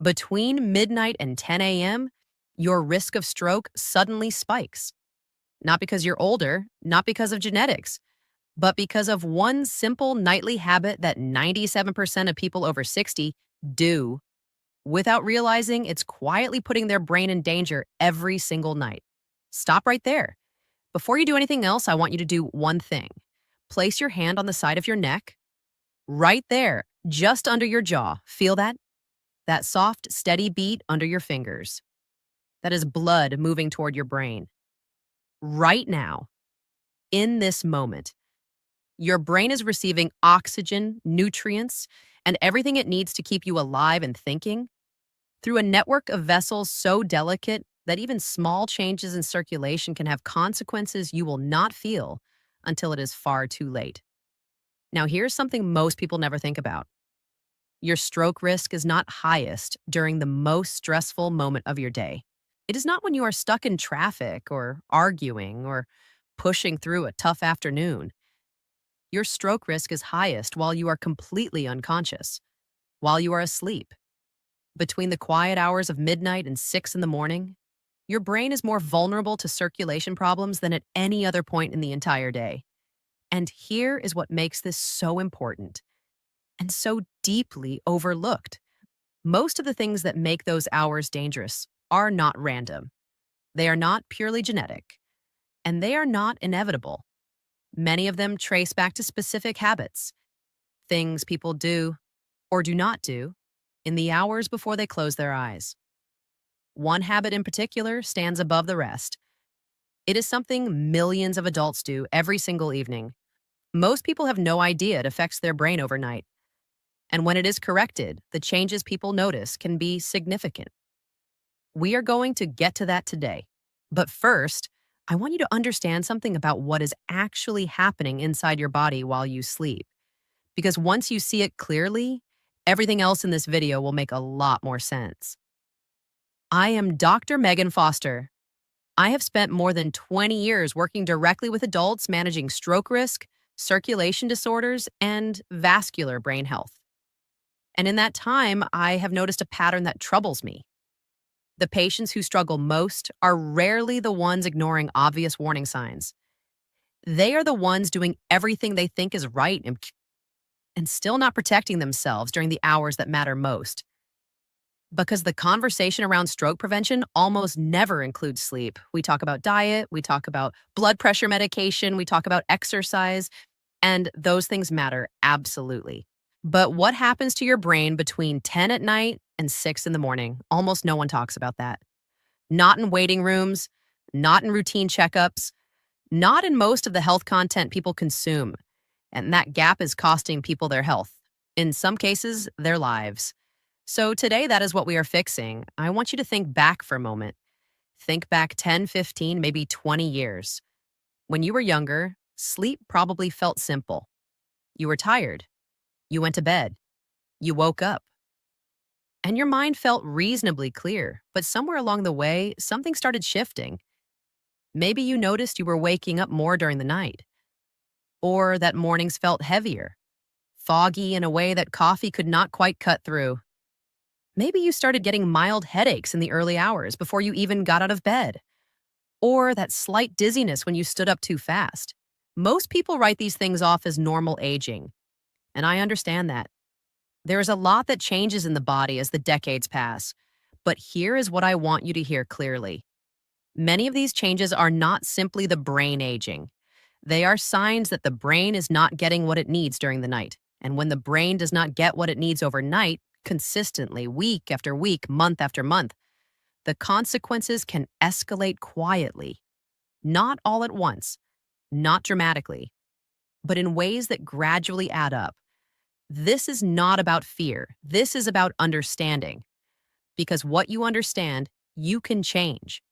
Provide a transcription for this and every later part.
Between midnight and 10 a.m., your risk of stroke suddenly spikes. Not because you're older, not because of genetics, but because of one simple nightly habit that 97% of people over 60 do without realizing it's quietly putting their brain in danger every single night. Stop right there. Before you do anything else, I want you to do one thing. Place your hand on the side of your neck, right there, just under your jaw. Feel that? That soft, steady beat under your fingers. That is blood moving toward your brain. Right now, in this moment, your brain is receiving oxygen, nutrients, and everything it needs to keep you alive and thinking through a network of vessels so delicate that even small changes in circulation can have consequences you will not feel until it is far too late. Now, here's something most people never think about. Your stroke risk is not highest during the most stressful moment of your day. It is not when you are stuck in traffic or arguing or pushing through a tough afternoon. Your stroke risk is highest while you are completely unconscious, while you are asleep. Between the quiet hours of midnight and 6 in the morning, your brain is more vulnerable to circulation problems than at any other point in the entire day. And here is what makes this so important and so deeply overlooked. Most of the things that make those hours dangerous are not random. They are not purely genetic, and they are not inevitable. Many of them trace back to specific habits, things people do or do not do in the hours before they close their eyes. One habit in particular stands above the rest. It is something millions of adults do every single evening. Most people have no idea it affects their brain overnight. And when it is corrected, the changes people notice can be significant. We are going to get to that today. But first, I want you to understand something about what is actually happening inside your body while you sleep. Because once you see it clearly, everything else in this video will make a lot more sense. I am Dr. Megan Foster. I have spent more than 20 years working directly with adults managing stroke risk, circulation disorders, and vascular brain health. And in that time, I have noticed a pattern that troubles me. The patients who struggle most are rarely the ones ignoring obvious warning signs. They are the ones doing everything they think is right and still not protecting themselves during the hours that matter most. Because the conversation around stroke prevention almost never includes sleep. We talk about diet, we talk about blood pressure medication, we talk about exercise, and those things matter absolutely. But what happens to your brain between 10 at night and 6 in the morning? Almost no one talks about that. Not in waiting rooms, not in routine checkups, not in most of the health content people consume. And that gap is costing people their health. In some cases, their lives. So today, that is what we are fixing. I want you to think back for a moment. Think back 10, 15, maybe 20 years. When you were younger, sleep probably felt simple. You were tired. You went to bed. You woke up. And your mind felt reasonably clear, but somewhere along the way, something started shifting. Maybe you noticed you were waking up more during the night, or that mornings felt heavier, foggy in a way that coffee could not quite cut through. Maybe you started getting mild headaches in the early hours before you even got out of bed, or that slight dizziness when you stood up too fast. Most people write these things off as normal aging, and I understand that. There is a lot that changes in the body as the decades pass, but here is what I want you to hear clearly. Many of these changes are not simply the brain aging. They are signs that the brain is not getting what it needs during the night. And when the brain does not get what it needs overnight, consistently, week after week, month after month, the consequences can escalate quietly. Not all at once, not dramatically, but in ways that gradually add up. This is not about fear. This is about understanding. Because what you understand, you can change.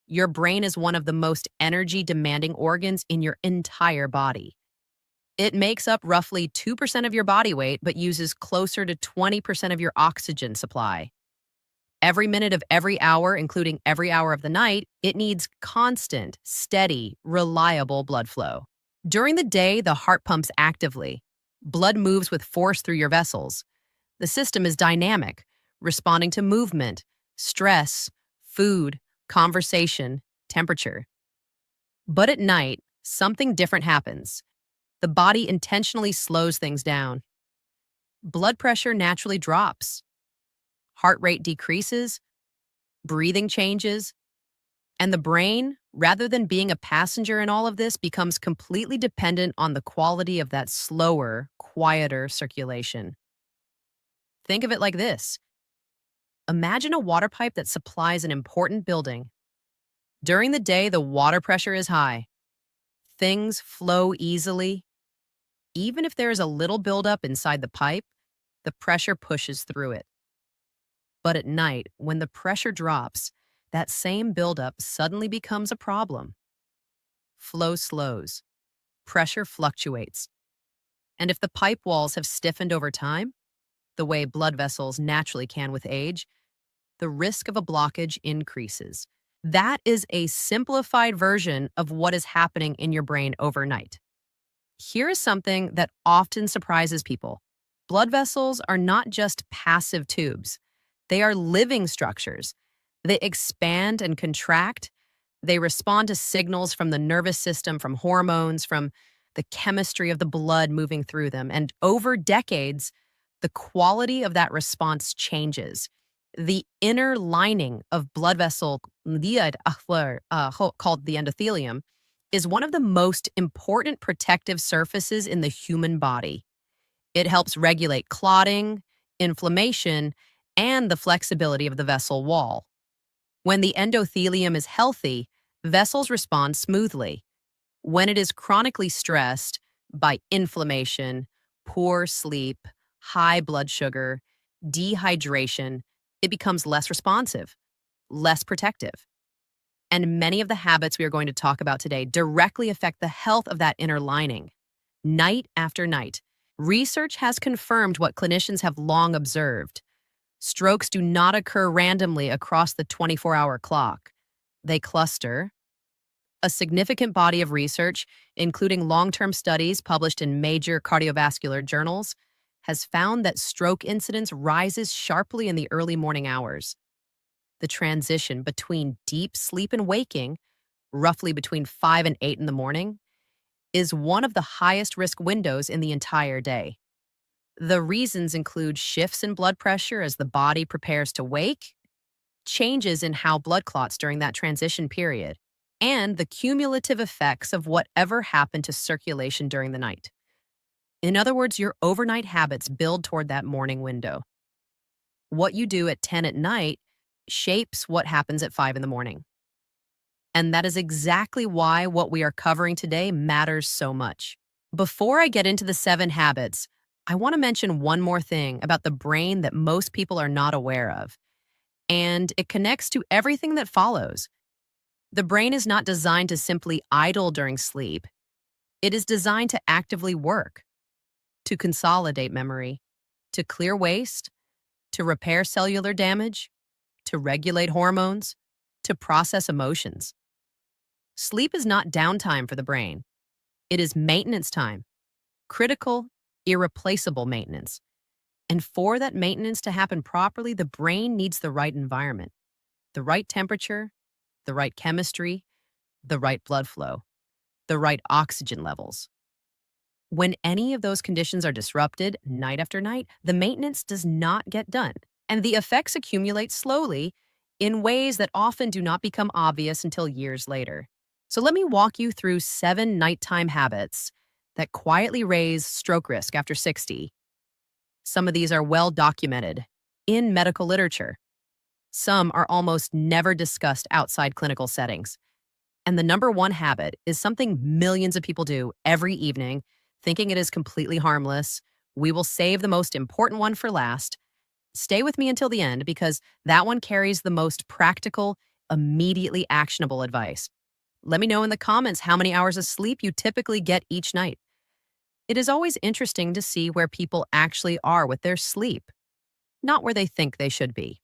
Your brain is one of the most energy-demanding organs in your entire body. It makes up roughly 2% of your body weight, but uses closer to 20% of your oxygen supply. Every minute of every hour, including every hour of the night, it needs constant, steady, reliable blood flow. During the day, the heart pumps actively. Blood moves with force through your vessels. The system is dynamic, responding to movement, stress, food, conversation, temperature. But at night, something different happens. The body intentionally slows things down. Blood pressure naturally drops, heart rate decreases, breathing changes, and the brain, rather than being a passenger in all of this, becomes completely dependent on the quality of that slower, quieter circulation. Think of it like this. Imagine a water pipe that supplies an important building. During the day, the water pressure is high. Things flow easily. Even if there is a little buildup inside the pipe, the pressure pushes through it. But at night, when the pressure drops, that same buildup suddenly becomes a problem. Flow slows, pressure fluctuates. And if the pipe walls have stiffened over time, the way blood vessels naturally can with age, the risk of a blockage increases. That is a simplified version of what is happening in your brain overnight. Here is something that often surprises people. Blood vessels are not just passive tubes. They are living structures. They expand and contract. They respond to signals from the nervous system, from hormones, from the chemistry of the blood moving through them. And over decades, the quality of that response changes. The inner lining of blood vessel, called the endothelium, is one of the most important protective surfaces in the human body. It helps regulate clotting, inflammation, and the flexibility of the vessel wall. When the endothelium is healthy, vessels respond smoothly. When it is chronically stressed by inflammation, poor sleep, high blood sugar, dehydration, it becomes less responsive, less protective. And many of the habits we are going to talk about today directly affect the health of that inner lining. Night after night, research has confirmed what clinicians have long observed. Strokes do not occur randomly across the 24-hour clock. They cluster. A significant body of research, including long-term studies published in major cardiovascular journals, has found that stroke incidence rises sharply in the early morning hours. The transition between deep sleep and waking, roughly between 5 and 8 in the morning, is one of the highest risk windows in the entire day. The reasons include shifts in blood pressure as the body prepares to wake, changes in how blood clots during that transition period, and the cumulative effects of whatever happened to circulation during the night. In other words, your overnight habits build toward that morning window. What you do at 10 at night shapes what happens at 5 in the morning. And that is exactly why what we are covering today matters so much. Before I get into the 7 habits, I want to mention one more thing about the brain that most people are not aware of. And it connects to everything that follows. The brain is not designed to simply idle during sleep. It is designed to actively work, to consolidate memory, to clear waste, to repair cellular damage, to regulate hormones, to process emotions. Sleep is not downtime for the brain. It is maintenance time, critical, irreplaceable maintenance. And for that maintenance to happen properly, the brain needs the right environment, the right temperature, the right chemistry, the right blood flow, the right oxygen levels. When any of those conditions are disrupted night after night, the maintenance does not get done, and the effects accumulate slowly in ways that often do not become obvious until years later. So let me walk you through 7 nighttime habits that quietly raise stroke risk after 60. Some of these are well documented in medical literature. Some are almost never discussed outside clinical settings. And the number one habit is something millions of people do every evening, thinking it is completely harmless. We will save the most important one for last. Stay with me until the end because that one carries the most practical, immediately actionable advice. Let me know in the comments how many hours of sleep you typically get each night. It is always interesting to see where people actually are with their sleep, not where they think they should be.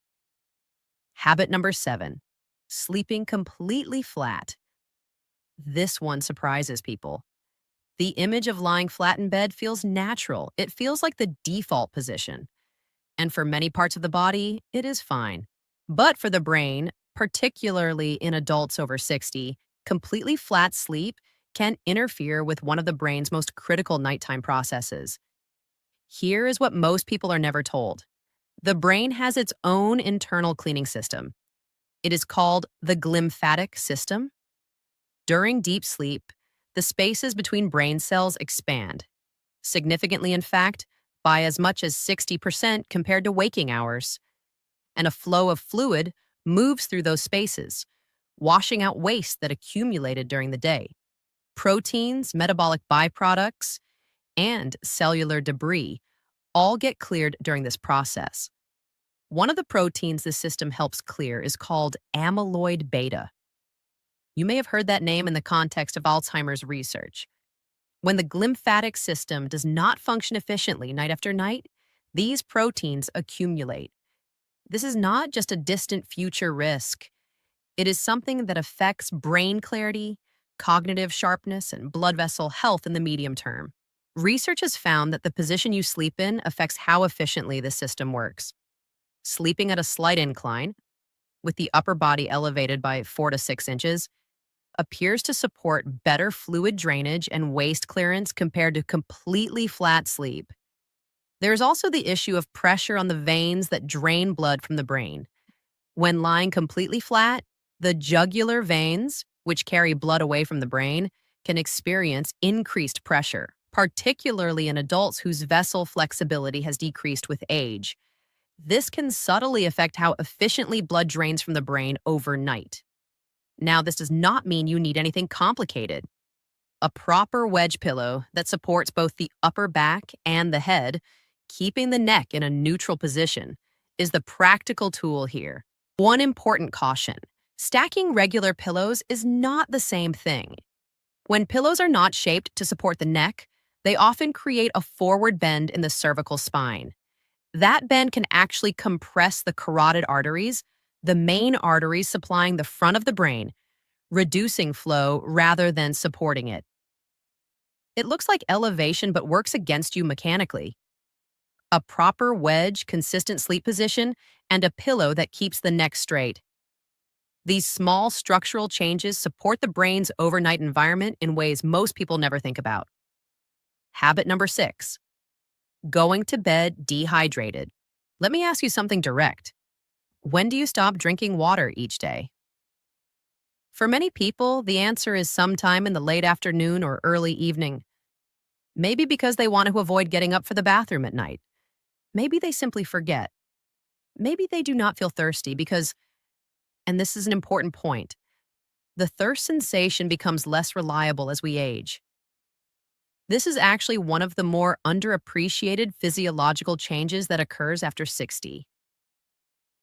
Habit number 7, sleeping completely flat. This one surprises people. The image of lying flat in bed feels natural. It feels like the default position. And for many parts of the body, it is fine. But for the brain, particularly in adults over 60, completely flat sleep can interfere with one of the brain's most critical nighttime processes. Here is what most people are never told. The brain has its own internal cleaning system. It is called the glymphatic system. During deep sleep, the spaces between brain cells expand, significantly, in fact, by as much as 60% compared to waking hours. And a flow of fluid moves through those spaces, washing out waste that accumulated during the day. Proteins, metabolic byproducts, and cellular debris all get cleared during this process. One of the proteins this system helps clear is called amyloid beta. You may have heard that name in the context of Alzheimer's research. When the glymphatic system does not function efficiently night after night, these proteins accumulate. This is not just a distant future risk. It is something that affects brain clarity, cognitive sharpness, and blood vessel health in the medium term. Research has found that the position you sleep in affects how efficiently the system works. Sleeping at a slight incline, with the upper body elevated by 4 to 6 inches, appears to support better fluid drainage and waste clearance compared to completely flat sleep. There's also the issue of pressure on the veins that drain blood from the brain. When lying completely flat, the jugular veins, which carry blood away from the brain, can experience increased pressure, particularly in adults whose vessel flexibility has decreased with age. This can subtly affect how efficiently blood drains from the brain overnight. Now, this does not mean you need anything complicated. A proper wedge pillow that supports both the upper back and the head, keeping the neck in a neutral position, is the practical tool here. One important caution: stacking regular pillows is not the same thing. When pillows are not shaped to support the neck, they often create a forward bend in the cervical spine. That bend can actually compress the carotid arteries, the main arteries supplying the front of the brain, reducing flow rather than supporting it. It looks like elevation but works against you mechanically. A proper wedge, consistent sleep position, and a pillow that keeps the neck straight. These small structural changes support the brain's overnight environment in ways most people never think about. Habit number 6. Going to bed dehydrated. Let me ask you something direct. When do you stop drinking water each day? For many people, the answer is sometime in the late afternoon or early evening. Maybe because they want to avoid getting up for the bathroom at night. Maybe they simply forget. Maybe they do not feel thirsty because, and this is an important point, the thirst sensation becomes less reliable as we age. This is actually one of the more underappreciated physiological changes that occurs after 60.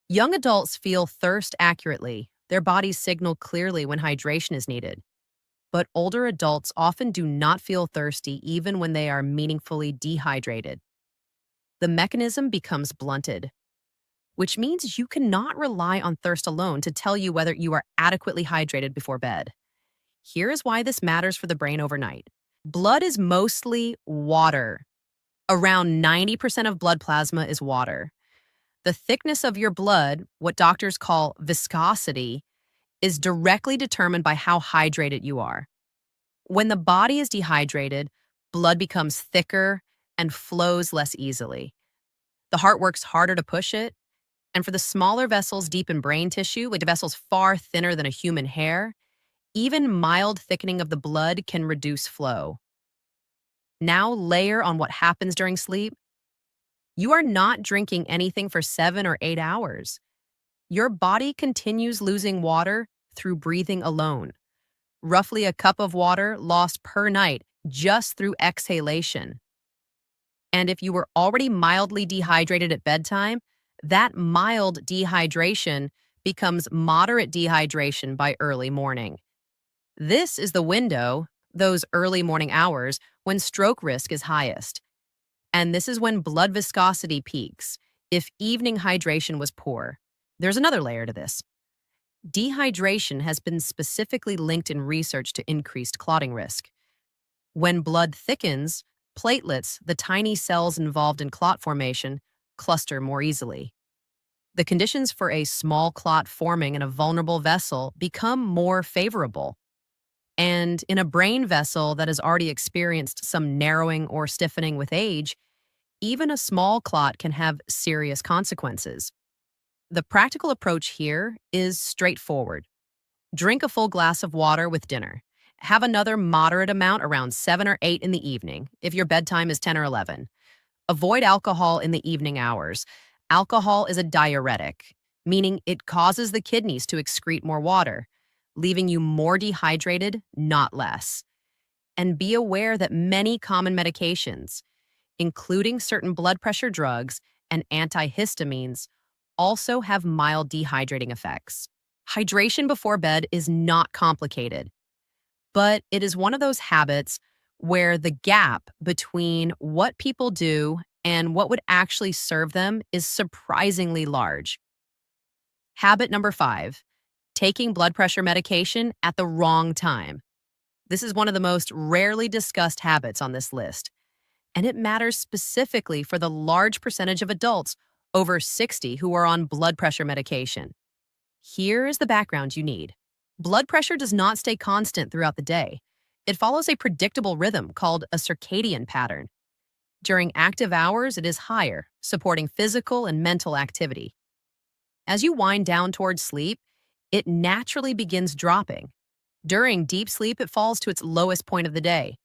Young adults feel thirst accurately. Their bodies signal clearly when hydration is needed. But older adults often do not feel thirsty even when they are meaningfully dehydrated. The mechanism becomes blunted, which means you cannot rely on thirst alone to tell you whether you are adequately hydrated before bed. Here is why this matters for the brain overnight. Blood is mostly water. Around 90% of blood plasma is water. The thickness of your blood, what doctors call viscosity, is directly determined by how hydrated you are. When the body is dehydrated, blood becomes thicker and flows less easily. The heart works harder to push it, and for the smaller vessels deep in brain tissue, with vessels far thinner than a human hair, even mild thickening of the blood can reduce flow. Now layer on what happens during sleep. You are not drinking anything for 7 or 8 hours. Your body continues losing water through breathing alone. Roughly a cup of water lost per night just through exhalation. And if you were already mildly dehydrated at bedtime, that mild dehydration becomes moderate dehydration by early morning. This is the window, those early morning hours, when stroke risk is highest. And this is when blood viscosity peaks, if evening hydration was poor. There's another layer to this. Dehydration has been specifically linked in research to increased clotting risk. When blood thickens, platelets, the tiny cells involved in clot formation, cluster more easily. The conditions for a small clot forming in a vulnerable vessel become more favorable. And in a brain vessel that has already experienced some narrowing or stiffening with age, even a small clot can have serious consequences. The practical approach here is straightforward. Drink a full glass of water with dinner. Have another moderate amount around 7 or 8 in the evening, if your bedtime is 10 or 11. Avoid alcohol in the evening hours. Alcohol is a diuretic, meaning it causes the kidneys to excrete more water, leaving you more dehydrated, not less. And be aware that many common medications, including certain blood pressure drugs and antihistamines, also have mild dehydrating effects. Hydration before bed is not complicated, but it is one of those habits where the gap between what people do and what would actually serve them is surprisingly large. Habit number 5, taking blood pressure medication at the wrong time. This is one of the most rarely discussed habits on this list, and it matters specifically for the large percentage of adults over 60 who are on blood pressure medication. Here is the background you need. Blood pressure does not stay constant throughout the day. It follows a predictable rhythm called a circadian pattern. During active hours, it is higher, supporting physical and mental activity. As you wind down towards sleep, it naturally begins dropping. During deep sleep, it falls to its lowest point of the day.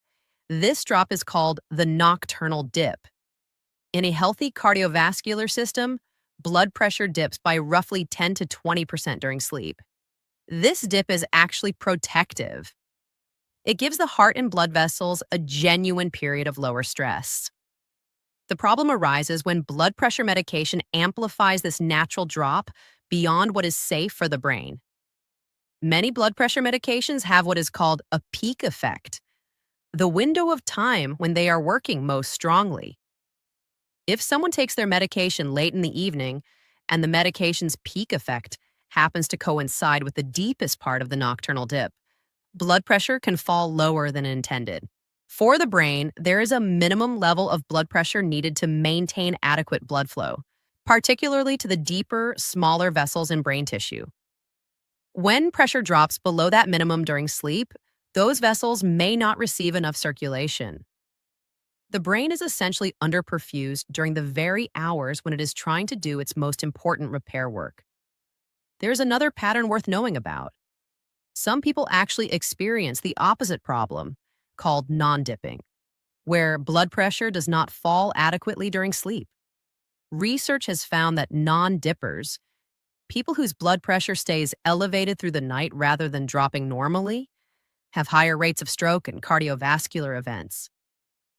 This drop is called the nocturnal dip. In a healthy cardiovascular system, blood pressure dips by roughly 10 to 20% during sleep. This dip is actually protective. It gives the heart and blood vessels a genuine period of lower stress. The problem arises when blood pressure medication amplifies this natural drop beyond what is safe for the brain. Many blood pressure medications have what is called a peak effect, the window of time when they are working most strongly. If someone takes their medication late in the evening and the medication's peak effect happens to coincide with the deepest part of the nocturnal dip, blood pressure can fall lower than intended. For the brain, there is a minimum level of blood pressure needed to maintain adequate blood flow, particularly to the deeper, smaller vessels in brain tissue. When pressure drops below that minimum during sleep, those vessels may not receive enough circulation. The brain is essentially underperfused during the very hours when it is trying to do its most important repair work. There's another pattern worth knowing about. Some people actually experience the opposite problem, called non-dipping, where blood pressure does not fall adequately during sleep. Research has found that non-dippers, people whose blood pressure stays elevated through the night rather than dropping normally, have higher rates of stroke and cardiovascular events.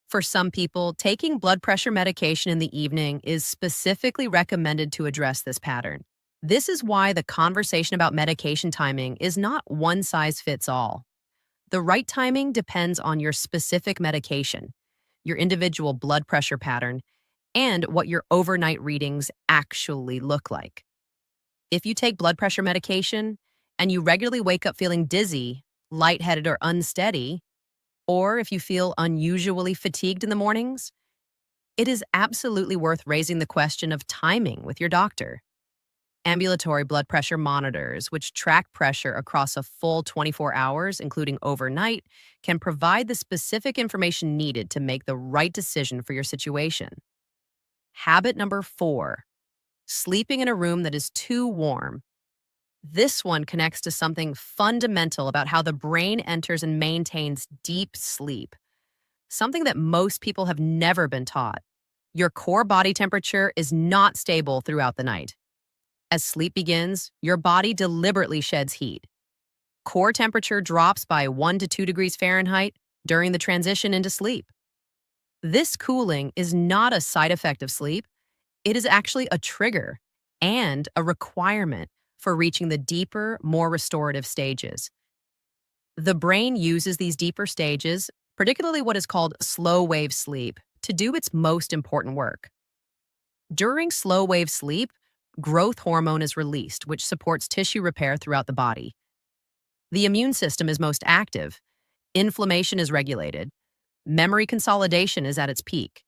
For some people, taking blood pressure medication in the evening is specifically recommended to address this pattern. This is why the conversation about medication timing is not one size fits all. The right timing depends on your specific medication, your individual blood pressure pattern, and what your overnight readings actually look like. If you take blood pressure medication and you regularly wake up feeling dizzy, lightheaded, or unsteady, or if you feel unusually fatigued in the mornings, it is absolutely worth raising the question of timing with your doctor. Ambulatory blood pressure monitors, which track pressure across a full 24 hours, including overnight, can provide the specific information needed to make the right decision for your situation. Habit number 4, sleeping in a room that is too warm. This one connects to something fundamental about how the brain enters and maintains deep sleep, something that most people have never been taught. Your core body temperature is not stable throughout the night. As sleep begins, your body deliberately sheds heat. Core temperature drops by 1 to 2 degrees Fahrenheit during the transition into sleep. This cooling is not a side effect of sleep. It is actually a trigger and a requirement for reaching the deeper, more restorative stages. The brain uses these deeper stages, particularly what is called slow-wave sleep, to do its most important work. During slow-wave sleep, growth hormone is released, which supports tissue repair throughout the body. The immune system is most active, inflammation is regulated, memory consolidation is at its peak,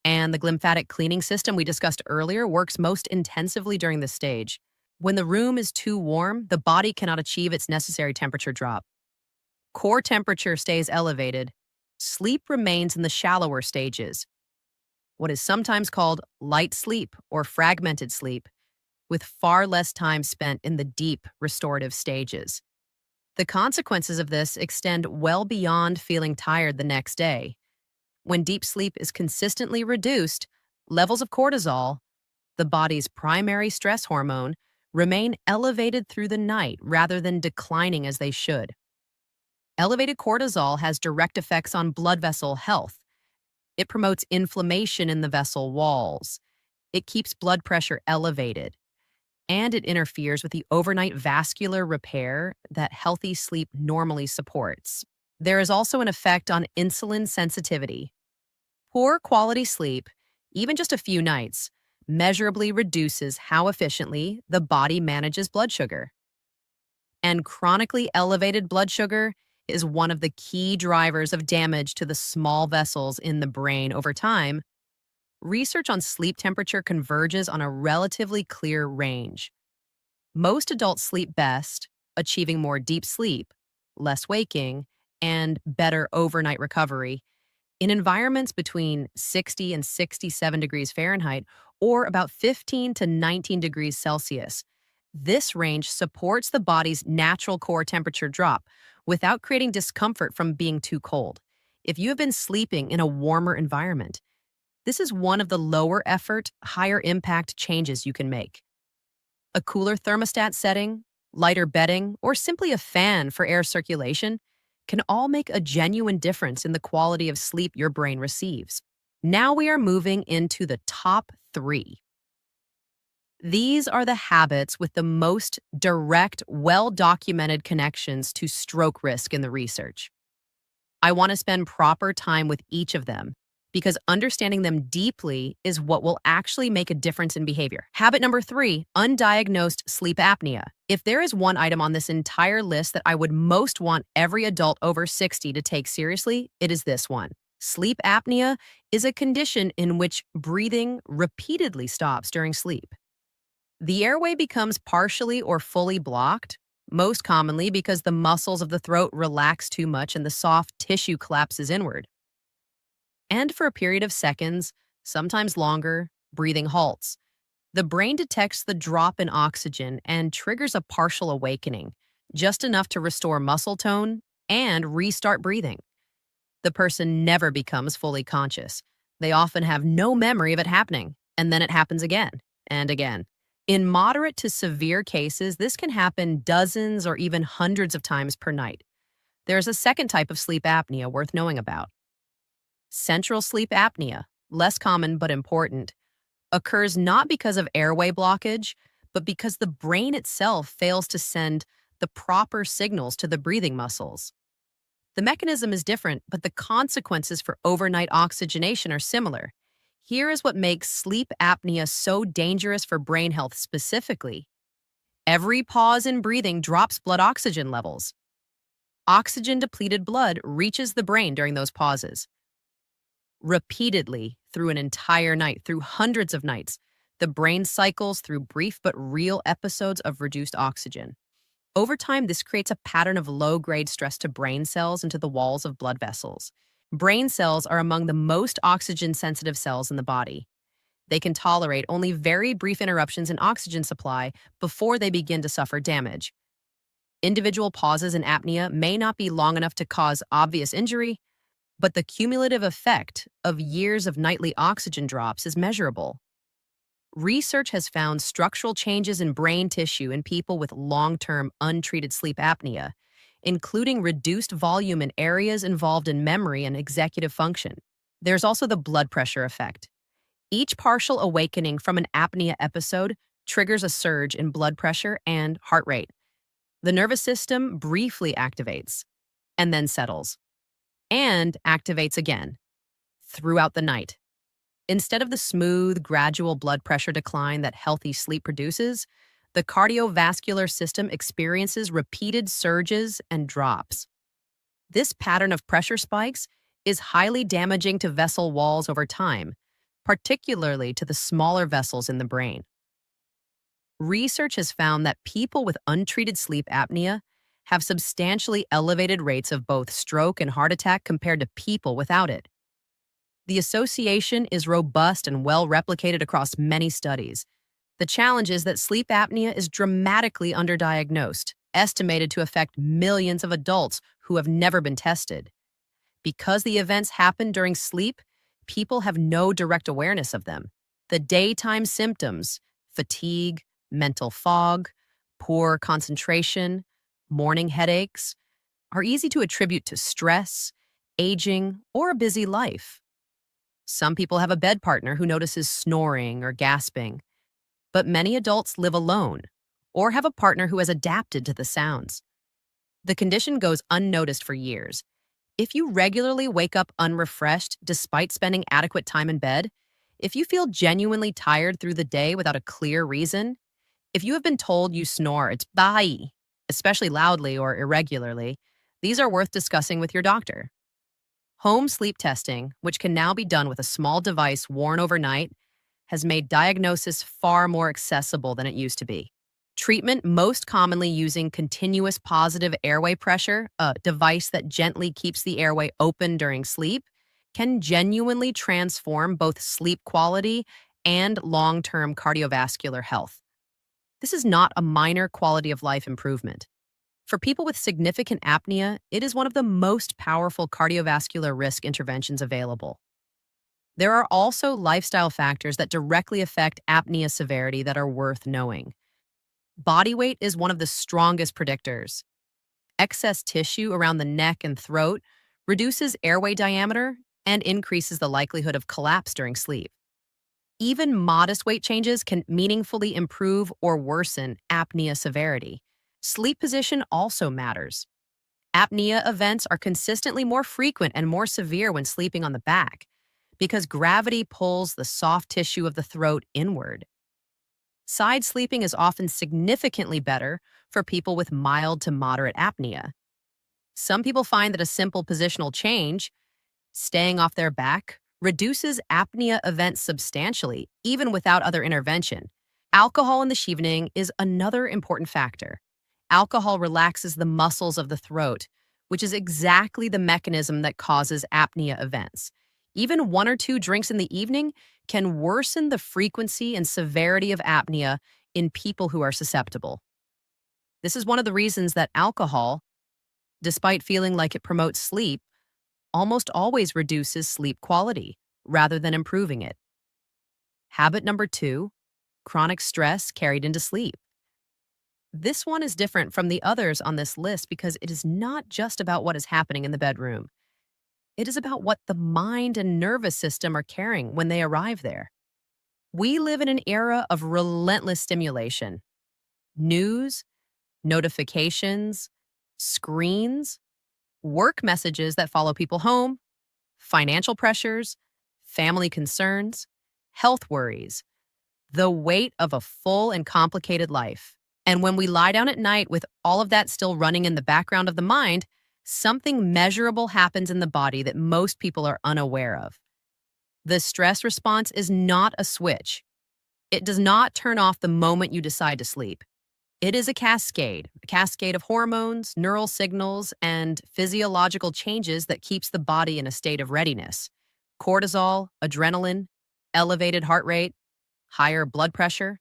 And the glymphatic cleaning system we discussed earlier works most intensively during this stage. When the room is too warm, the body cannot achieve its necessary temperature drop. Core temperature stays elevated. Sleep remains in the shallower stages, what is sometimes called light sleep or fragmented sleep, with far less time spent in the deep restorative stages. The consequences of this extend well beyond feeling tired the next day. When deep sleep is consistently reduced, levels of cortisol, the body's primary stress hormone, remain elevated through the night rather than declining as they should. Elevated cortisol has direct effects on blood vessel health. It promotes inflammation in the vessel walls. It keeps blood pressure elevated, and it interferes with the overnight vascular repair that healthy sleep normally supports. There is also an effect on insulin sensitivity. Poor quality sleep, even just a few nights, measurably reduces how efficiently the body manages blood sugar. And chronically elevated blood sugar is one of the key drivers of damage to the small vessels in the brain over time. Research on sleep temperature converges on a relatively clear range. Most adults sleep best, achieving more deep sleep, less waking, and better overnight recovery in environments between 60 and 67 degrees Fahrenheit or about 15 to 19 degrees Celsius. This range supports the body's natural core temperature drop without creating discomfort from being too cold. If you have been sleeping in a warmer environment, this is one of the lower effort, higher impact changes you can make. A cooler thermostat setting, lighter bedding, or simply a fan for air circulation can all make a genuine difference in the quality of sleep your brain receives. Now we are moving into the top 3. These are the habits with the most direct, well-documented connections to stroke risk in the research. I want to spend proper time with each of them because understanding them deeply is what will actually make a difference in behavior. Habit number 3, undiagnosed sleep apnea. If there is one item on this entire list that I would most want every adult over 60 to take seriously, it is this one. Sleep apnea is a condition in which breathing repeatedly stops during sleep. The airway becomes partially or fully blocked, most commonly because the muscles of the throat relax too much and the soft tissue collapses inward. And for a period of seconds, sometimes longer, breathing halts. The brain detects the drop in oxygen and triggers a partial awakening, just enough to restore muscle tone and restart breathing. The person never becomes fully conscious. They often have no memory of it happening, and then it happens again and again. In moderate to severe cases, this can happen dozens or even hundreds of times per night. There's a second type of sleep apnea worth knowing about. Central sleep apnea, less common but important, occurs not because of airway blockage, but because the brain itself fails to send the proper signals to the breathing muscles. The mechanism is different, but the consequences for overnight oxygenation are similar. Here is what makes sleep apnea so dangerous for brain health specifically. Every pause in breathing drops blood oxygen levels. Oxygen-depleted blood reaches the brain during those pauses. Repeatedly, through an entire night, through hundreds of nights, the brain cycles through brief but real episodes of reduced oxygen. Over time, this creates a pattern of low-grade stress to brain cells and to the walls of blood vessels. Brain cells are among the most oxygen-sensitive cells in the body. They can tolerate only very brief interruptions in oxygen supply before they begin to suffer damage. Individual pauses in apnea may not be long enough to cause obvious injury, but the cumulative effect of years of nightly oxygen drops is measurable. Research has found structural changes in brain tissue in people with long-term untreated sleep apnea, including reduced volume in areas involved in memory and executive function. There's also the blood pressure effect. Each partial awakening from an apnea episode triggers a surge in blood pressure and heart rate. The nervous system briefly activates and then settles, and activates again throughout the night. Instead of the smooth, gradual blood pressure decline that healthy sleep produces, the cardiovascular system experiences repeated surges and drops. This pattern of pressure spikes is highly damaging to vessel walls over time, particularly to the smaller vessels in the brain. Research has found that people with untreated sleep apnea have substantially elevated rates of both stroke and heart attack compared to people without it. The association is robust and well replicated across many studies. The challenge is that sleep apnea is dramatically underdiagnosed, estimated to affect millions of adults who have never been tested. Because the events happen during sleep, people have no direct awareness of them. The daytime symptoms, fatigue, mental fog, poor concentration, morning headaches, are easy to attribute to stress, aging, or a busy life. Some people have a bed partner who notices snoring or gasping, but many adults live alone or have a partner who has adapted to the sounds. The condition goes unnoticed for years. If you regularly wake up unrefreshed despite spending adequate time in bed, if you feel genuinely tired through the day without a clear reason, if you have been told you snore, it's bye, especially loudly or irregularly, these are worth discussing with your doctor. Home sleep testing, which can now be done with a small device worn overnight, has made diagnosis far more accessible than it used to be. Treatment, most commonly using continuous positive airway pressure, a device that gently keeps the airway open during sleep, can genuinely transform both sleep quality and long-term cardiovascular health. This is not a minor quality of life improvement. For people with significant apnea, it is one of the most powerful cardiovascular risk interventions available. There are also lifestyle factors that directly affect apnea severity that are worth knowing. Body weight is one of the strongest predictors. Excess tissue around the neck and throat reduces airway diameter and increases the likelihood of collapse during sleep. Even modest weight changes can meaningfully improve or worsen apnea severity. Sleep position also matters. Apnea events are consistently more frequent and more severe when sleeping on the back because gravity pulls the soft tissue of the throat inward. Side sleeping is often significantly better for people with mild to moderate apnea. Some people find that a simple positional change, staying off their back, reduces apnea events substantially, even without other intervention. Alcohol in the evening is another important factor. Alcohol relaxes the muscles of the throat, which is exactly the mechanism that causes apnea events. Even 1 or 2 drinks in the evening can worsen the frequency and severity of apnea in people who are susceptible. This is one of the reasons that alcohol, despite feeling like it promotes sleep, almost always reduces sleep quality rather than improving it. Habit number 2, chronic stress carried into sleep. This one is different from the others on this list because it is not just about what is happening in the bedroom. It is about what the mind and nervous system are carrying when they arrive there. We live in an era of relentless stimulation. News, notifications, screens, work messages that follow people home, financial pressures, family concerns, health worries, the weight of a full and complicated life. And when we lie down at night with all of that still running in the background of the mind, something measurable happens in the body that most people are unaware of. The stress response is not a switch. It does not turn off the moment you decide to sleep. It is a cascade of hormones, neural signals, and physiological changes that keeps the body in a state of readiness. Cortisol, adrenaline, elevated heart rate, higher blood pressure,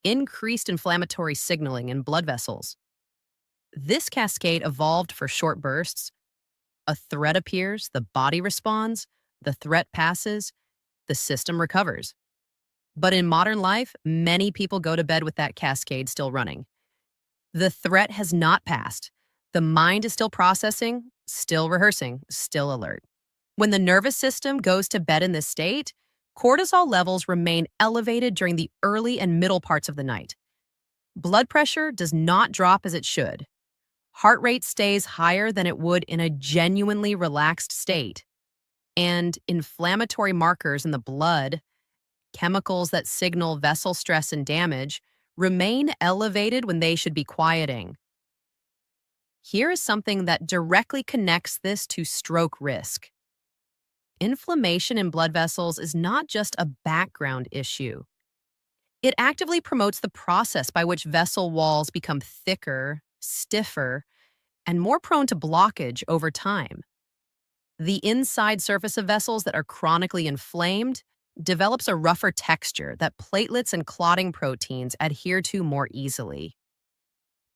increased inflammatory signaling in blood vessels. This cascade evolved for short bursts. A threat appears, the body responds, the threat passes, the system recovers. But in modern life, many people go to bed with that cascade still running. The threat has not passed. The mind is still processing, still rehearsing, still alert. When the nervous system goes to bed in this state, cortisol levels remain elevated during the early and middle parts of the night. Blood pressure does not drop as it should. Heart rate stays higher than it would in a genuinely relaxed state. And inflammatory markers in the blood, chemicals that signal vessel stress and damage, remain elevated when they should be quieting. Here is something that directly connects this to stroke risk. Inflammation in blood vessels is not just a background issue. It actively promotes the process by which vessel walls become thicker, stiffer, and more prone to blockage over time. The inside surface of vessels that are chronically inflamed develops a rougher texture that platelets and clotting proteins adhere to more easily.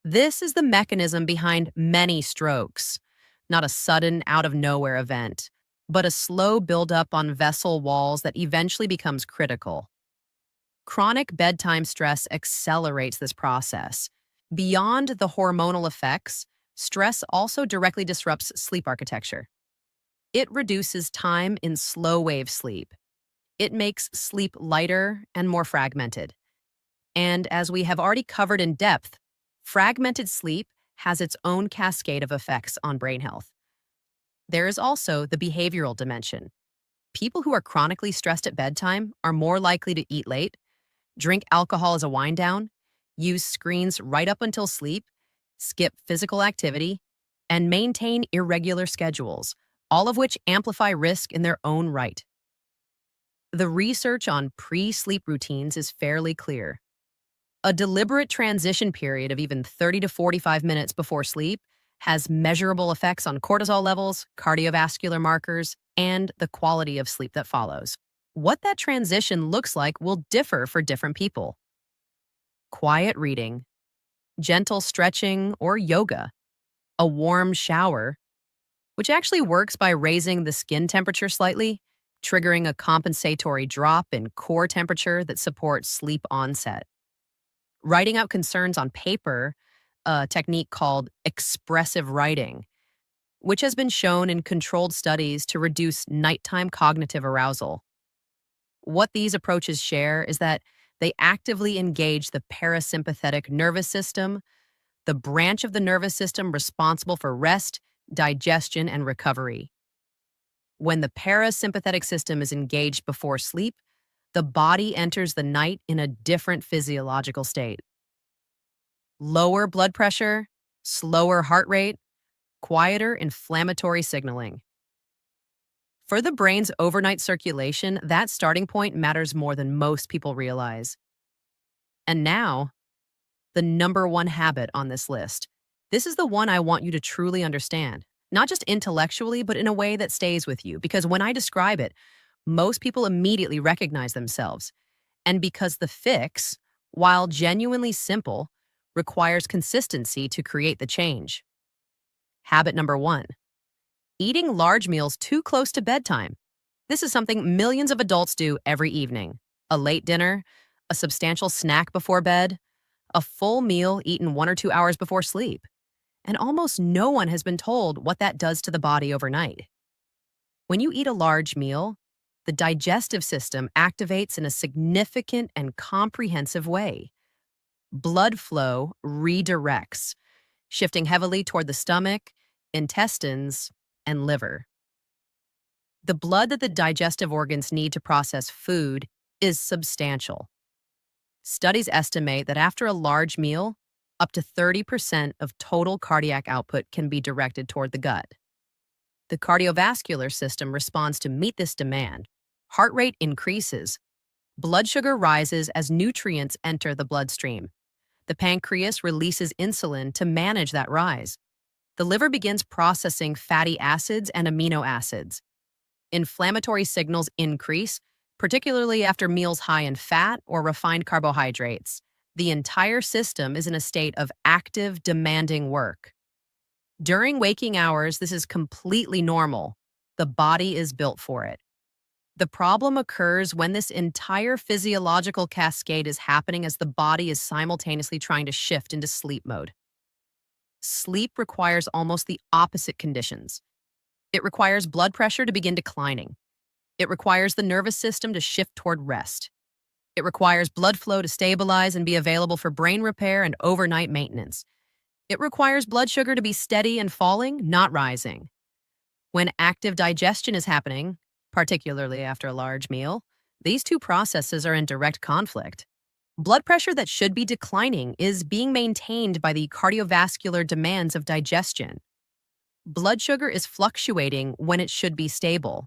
This is the mechanism behind many strokes, not a sudden, out of nowhere event, but a slow buildup on vessel walls that eventually becomes critical. Chronic bedtime stress accelerates this process. Beyond the hormonal effects, stress also directly disrupts sleep architecture. It reduces time in slow wave sleep. It makes sleep lighter and more fragmented. And as we have already covered in depth, fragmented sleep has its own cascade of effects on brain health. There is also the behavioral dimension. People who are chronically stressed at bedtime are more likely to eat late, drink alcohol as a wind down, use screens right up until sleep, skip physical activity, and maintain irregular schedules, all of which amplify risk in their own right. The research on pre-sleep routines is fairly clear. A deliberate transition period of even 30 to 45 minutes before sleep has measurable effects on cortisol levels, cardiovascular markers, and the quality of sleep that follows. What that transition looks like will differ for different people. Quiet reading, gentle stretching or yoga, a warm shower, which actually works by raising the skin temperature slightly, triggering a compensatory drop in core temperature that supports sleep onset. Writing out concerns on paper, a technique called expressive writing, which has been shown in controlled studies to reduce nighttime cognitive arousal. What these approaches share is that they actively engage the parasympathetic nervous system, the branch of the nervous system responsible for rest, digestion, and recovery. When the parasympathetic system is engaged before sleep, the body enters the night in a different physiological state. Lower blood pressure, slower heart rate, quieter inflammatory signaling. For the brain's overnight circulation, that starting point matters more than most people realize. And now, the number one habit on this list. This is the one I want you to truly understand, not just intellectually, but in a way that stays with you, because when I describe it, most people immediately recognize themselves. And because the fix, while genuinely simple, requires consistency to create the change. Habit number 1. Eating large meals too close to bedtime. This is something millions of adults do every evening. A late dinner, a substantial snack before bed, a full meal eaten 1 or 2 hours before sleep. And almost no one has been told what that does to the body overnight. When you eat a large meal, the digestive system activates in a significant and comprehensive way. Blood flow redirects, shifting heavily toward the stomach, intestines, and liver. The blood that the digestive organs need to process food is substantial. Studies estimate that after a large meal, up to 30% of total cardiac output can be directed toward the gut. The cardiovascular system responds to meet this demand. Heart rate increases. Blood sugar rises as nutrients enter the bloodstream. The pancreas releases insulin to manage that rise. The liver begins processing fatty acids and amino acids. Inflammatory signals increase, particularly after meals high in fat or refined carbohydrates. The entire system is in a state of active, demanding work. During waking hours, this is completely normal. The body is built for it. The problem occurs when this entire physiological cascade is happening as the body is simultaneously trying to shift into sleep mode. Sleep requires almost the opposite conditions. It requires blood pressure to begin declining. It requires the nervous system to shift toward rest. It requires blood flow to stabilize and be available for brain repair and overnight maintenance. It requires blood sugar to be steady and falling, not rising. When active digestion is happening, particularly after a large meal, these two processes are in direct conflict. Blood pressure that should be declining is being maintained by the cardiovascular demands of digestion. Blood sugar is fluctuating when it should be stable.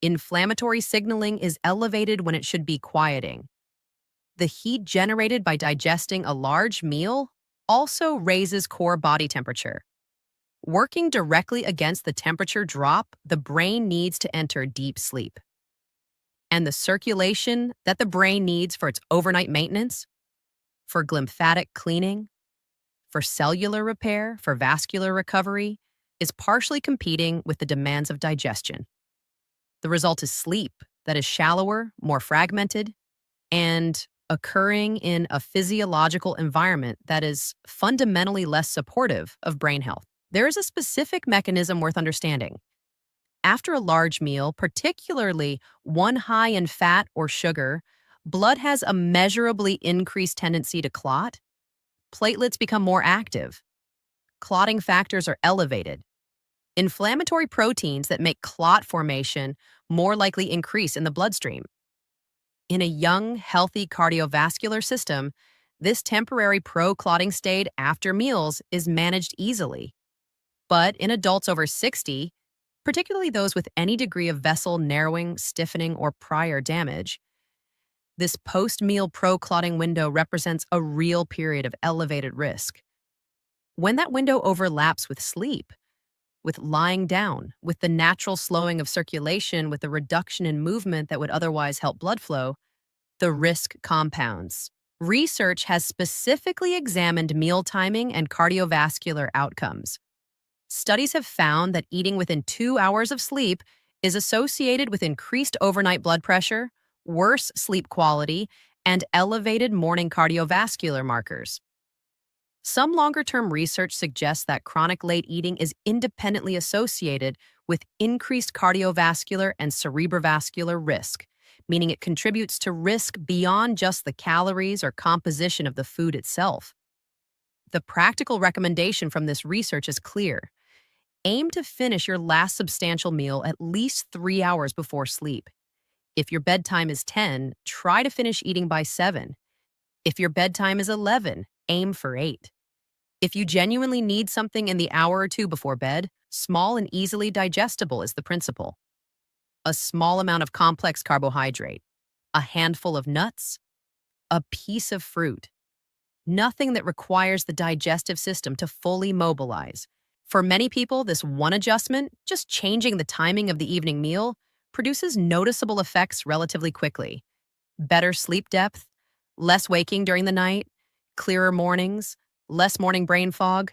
Inflammatory signaling is elevated when it should be quieting. The heat generated by digesting a large meal also raises core body temperature. Working directly against the temperature drop, the brain needs to enter deep sleep. And the circulation that the brain needs for its overnight maintenance, for glymphatic cleaning, for cellular repair, for vascular recovery, is partially competing with the demands of digestion. The result is sleep that is shallower, more fragmented, and occurring in a physiological environment that is fundamentally less supportive of brain health. There is a specific mechanism worth understanding. After a large meal, particularly one high in fat or sugar, blood has a measurably increased tendency to clot. Platelets become more active. Clotting factors are elevated. Inflammatory proteins that make clot formation more likely increase in the bloodstream. In a young, healthy cardiovascular system, this temporary pro-clotting state after meals is managed easily. But in adults over 60, particularly those with any degree of vessel narrowing, stiffening, or prior damage, this post-meal pro-clotting window represents a real period of elevated risk. When that window overlaps with sleep, with lying down, with the natural slowing of circulation, with the reduction in movement that would otherwise help blood flow, the risk compounds. Research has specifically examined meal timing and cardiovascular outcomes. Studies have found that eating within 2 hours of sleep is associated with increased overnight blood pressure, worse sleep quality, and elevated morning cardiovascular markers. Some longer-term research suggests that chronic late eating is independently associated with increased cardiovascular and cerebrovascular risk, meaning it contributes to risk beyond just the calories or composition of the food itself. The practical recommendation from this research is clear. Aim to finish your last substantial meal at least 3 hours before sleep. If your bedtime is 10, try to finish eating by 7. If your bedtime is 11, aim for 8. If you genuinely need something in the hour or two before bed, small and easily digestible is the principle. A small amount of complex carbohydrate, a handful of nuts, a piece of fruit. Nothing that requires the digestive system to fully mobilize. For many people, this one adjustment, just changing the timing of the evening meal, produces noticeable effects relatively quickly. Better sleep depth, less waking during the night, clearer mornings, less morning brain fog,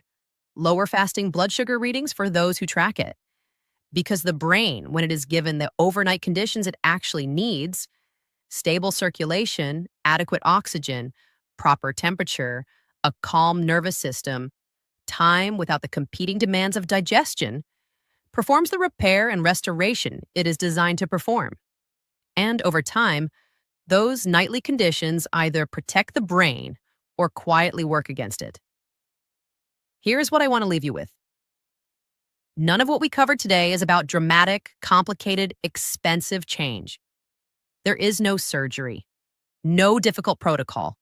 lower fasting blood sugar readings for those who track it. Because the brain, when it is given the overnight conditions it actually needs, stable circulation, adequate oxygen, proper temperature, a calm nervous system, time without the competing demands of digestion, performs the repair and restoration it is designed to perform. And over time, those nightly conditions either protect the brain or quietly work against it. Here's what I want to leave you with. None of what we covered today is about dramatic, complicated, expensive change. There is no surgery, no difficult protocol,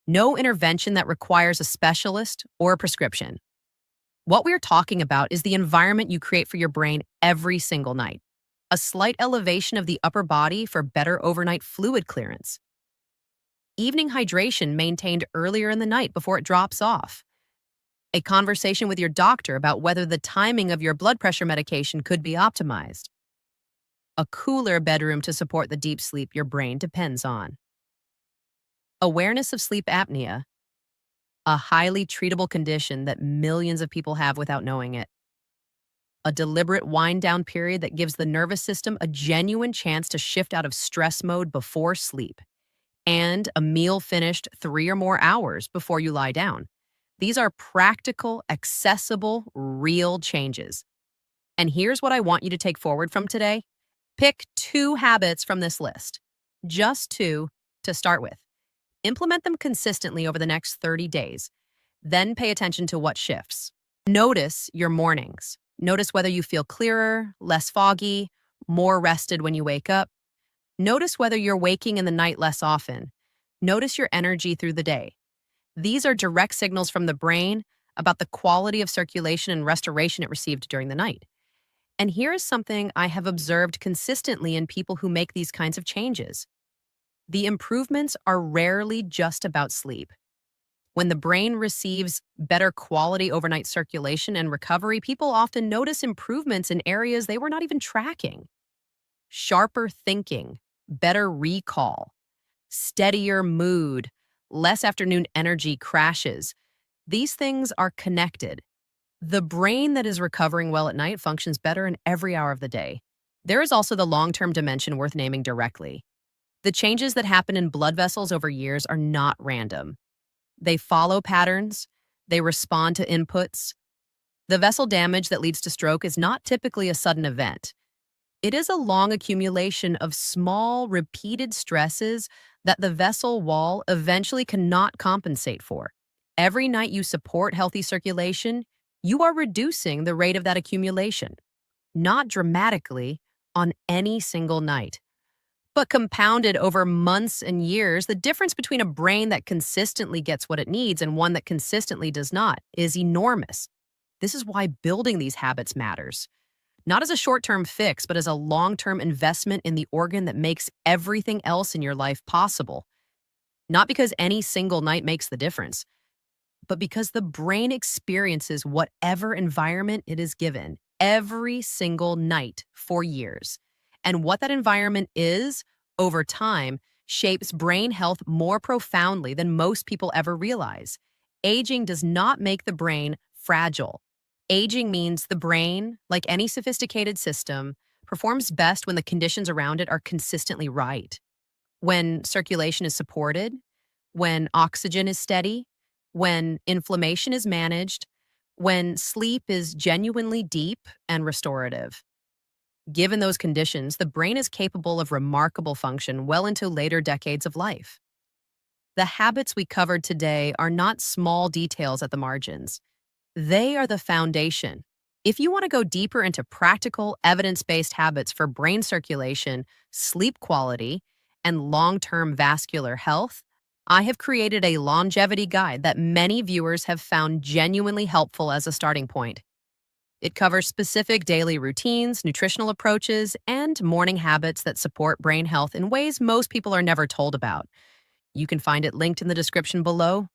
no intervention that requires a specialist or a prescription. What we're talking about is the environment you create for your brain every single night. A slight elevation of the upper body for better overnight fluid clearance. Evening hydration maintained earlier in the night before it drops off. A conversation with your doctor about whether the timing of your blood pressure medication could be optimized. A cooler bedroom to support the deep sleep your brain depends on. Awareness of sleep apnea, a highly treatable condition that millions of people have without knowing it. A deliberate wind-down period that gives the nervous system a genuine chance to shift out of stress mode before sleep. And a meal finished 3 or more hours before you lie down. These are practical, accessible, real changes. And here's what I want you to take forward from today. Pick 2 habits from this list. Just 2 to start with. Implement them consistently over the next 30 days. Then pay attention to what shifts. Notice your mornings. Notice whether you feel clearer, less foggy, more rested when you wake up. Notice whether you're waking in the night less often. Notice your energy through the day. These are direct signals from the brain about the quality of circulation and restoration it received during the night. And here is something I have observed consistently in people who make these kinds of changes. The improvements are rarely just about sleep. When the brain receives better quality overnight circulation and recovery, people often notice improvements in areas they were not even tracking. Sharper thinking, better recall, steadier mood, less afternoon energy crashes. These things are connected. The brain that is recovering well at night functions better in every hour of the day. There is also the long-term dimension worth naming directly. The changes that happen in blood vessels over years are not random. They follow patterns, they respond to inputs. The vessel damage that leads to stroke is not typically a sudden event. It is a long accumulation of small, repeated stresses that the vessel wall eventually cannot compensate for. Every night you support healthy circulation, you are reducing the rate of that accumulation, not dramatically on any single night, but compounded over months and years. The difference between a brain that consistently gets what it needs and one that consistently does not is enormous. This is why building these habits matters. Not as a short-term fix, but as a long-term investment in the organ that makes everything else in your life possible. Not because any single night makes the difference, but because the brain experiences whatever environment it is given every single night for years. And what that environment is, over time, shapes brain health more profoundly than most people ever realize. Aging does not make the brain fragile. Aging means the brain, like any sophisticated system, performs best when the conditions around it are consistently right. When circulation is supported, when oxygen is steady, when inflammation is managed, when sleep is genuinely deep and restorative. Given those conditions, the brain is capable of remarkable function well into later decades of life. The habits we covered today are not small details at the margins. They are the foundation. If you want to go deeper into practical, evidence-based habits for brain circulation, sleep quality, and long-term vascular health, I have created a longevity guide that many viewers have found genuinely helpful as a starting point. It covers specific daily routines, nutritional approaches, and morning habits that support brain health in ways most people are never told about. You can find it linked in the description below.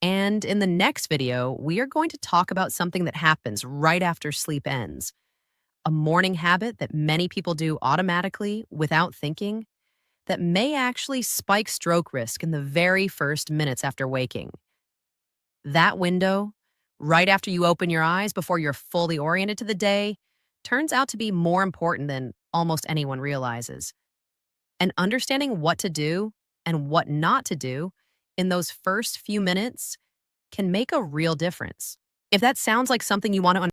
And in the next video, we are going to talk about something that happens right after sleep ends. A morning habit that many people do automatically without thinking that may actually spike stroke risk in the very first minutes after waking. That window, right after you open your eyes before you're fully oriented to the day, turns out to be more important than almost anyone realizes. And understanding what to do and what not to do in those first few minutes can make a real difference. If that sounds like something you want to